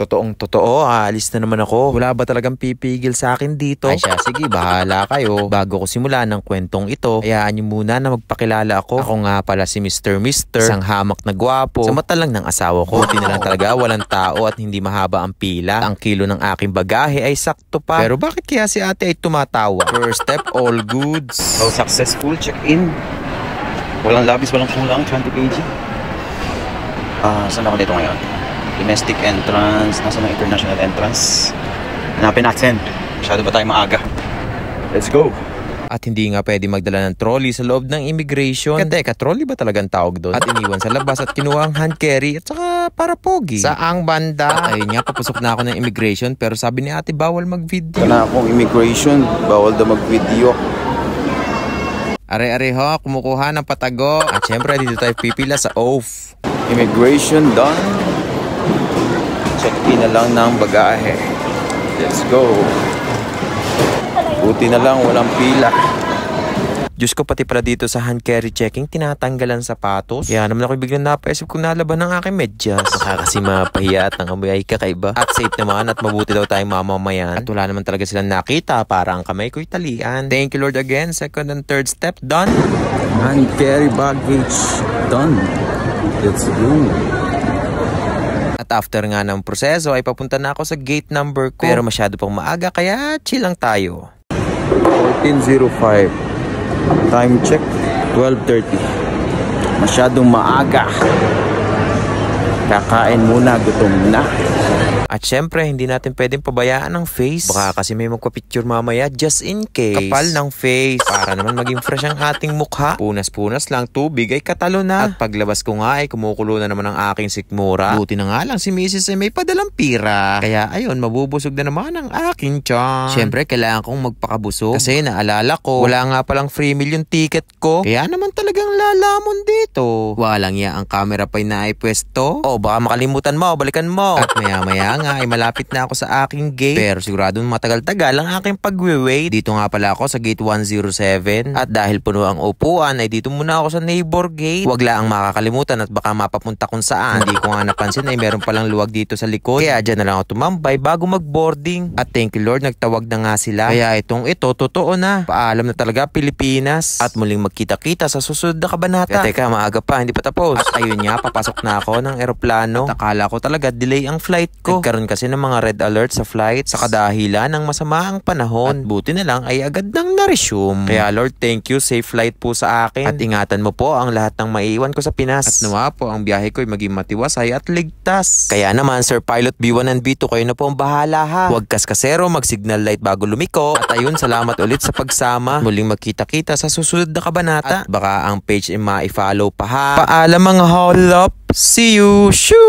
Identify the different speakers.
Speaker 1: Totoong totoo, aalis na naman ako. Wala ba talagang pipigil sa akin dito? Ay siya, sige, bahala kayo. Bago ko simula ng kwentong ito, hayaan niyo muna na magpakilala ako. Ako nga pala si Mr. Isang hamak na gwapo sa mata lang ng asawa ko. Buti na lang talaga walang tao at hindi mahaba ang pila. Ang kilo ng aking bagahe ay sakto pa. Pero bakit kaya si ate ay tumatawa? First step, all goods.
Speaker 2: So successful check-in. Walang labis, walang kulang, 20 kg. Saan ako dito ngayon? Domestic entrance, nasa mga international entrance. Hanapin natin. Masyado ba tayo maaga? Let's go!
Speaker 1: At hindi nga pwede magdala ng trolley sa loob ng immigration. Teka, trolley ba talagang tawag doon? At iniwan sa labas at kinuha ang hand carry at saka para pogi. Saang banda? Ayun nga, papasok na ako ng immigration pero sabi ni ate bawal mag-video.
Speaker 2: Wala akong immigration, bawal daw mag-video.
Speaker 1: Are-are ho, kumukuha ng patago. At syempre dito tayo pipila sa oath.
Speaker 2: Immigration done. Check-in na lang ng bagahe. Let's go. Buti na lang walang pila.
Speaker 1: Diyos ko, pati pala dito sa hand carry checking, tinatanggalan sapatos. Kaya naman ako biglang napaisip kung nalaban ng aking medyas. Baka kasi mapahiya at ang amoy ay kakaiba. At safe naman at mabuti daw tayong mamamayan. At wala naman talaga silang nakita para ang kamay ko'y talian. Thank you Lord again. Second and third step, done.
Speaker 2: Hand carry baggage done. Let's go.
Speaker 1: At after nga ng proseso ay papunta na ako sa gate number ko. Pero masyado pang maaga kaya chill lang tayo.
Speaker 2: 14:05. Time check 12:30. Masyadong maaga. Kakain muna, gutom na.
Speaker 1: At syempre, hindi natin pwedeng pabayaan ang face. Baka kasi may magpa-picture mamaya just in case. Kapal ng face. Para naman maging fresh ang ating mukha. Punas-punas lang, tubig ay katalo na. At paglabas ko nga ay kumukulo na naman ang aking sikmura. Buti na nga lang si Mrs. ay may padalang pira. Kaya ayun, mabubusog na naman ang aking tiyan. Syempre, kailangan kong magpakabusog. Kasi naalala ko, wala nga palang free meal yung ticket ko. Kaya naman talagang lalamon dito. Walang ya ang camera pa'y naipwesto. O baka makalimutan mo, balikan mo. At maya-maya nga ay malapit na ako sa aking gate. Pero siguradong matagal-tagal ang aking pagwe-wait. Dito nga pala ako sa gate 107. At dahil puno ang upuan ay dito muna ako sa neighbor gate. Huwag lang makakalimutan at baka mapapunta kung saan. Hindi ko nga napansin ay meron palang luwag dito sa likod. Kaya dyan na lang ako tumambay bago mag-boarding. At thank you Lord, nagtawag na nga sila. Kaya ito, totoo na. Paalam na talaga Pilipinas. At muling magkita-kita sa susunod na kabanata. Teka, maaga pa, hindi pa tapos. At ayun nga, papasok na ako ng eroplano. At akala ko talaga delay ang flight ko. Nagkaroon kasi ng mga red alert sa flight sa kadahilan ng masama ang panahon. At buti na lang ay agad nang na-resume. Kaya Lord, thank you. Safe flight po sa akin. At ingatan mo po ang lahat ng maiiwan ko sa Pinas. At nawa po ang biyahe ko ay maging matiwasay at ligtas. Kaya naman Sir Pilot B1 and B2, kayo na po ang bahala ha. Huwag kaskasero, mag-signal light bago lumiko. At ayun, salamat ulit sa pagsama. Muling magkita-kita sa susunod na kabanata. At baka ang page ay ma-follow pa ha. Paalam mga holop. See you. Shoo!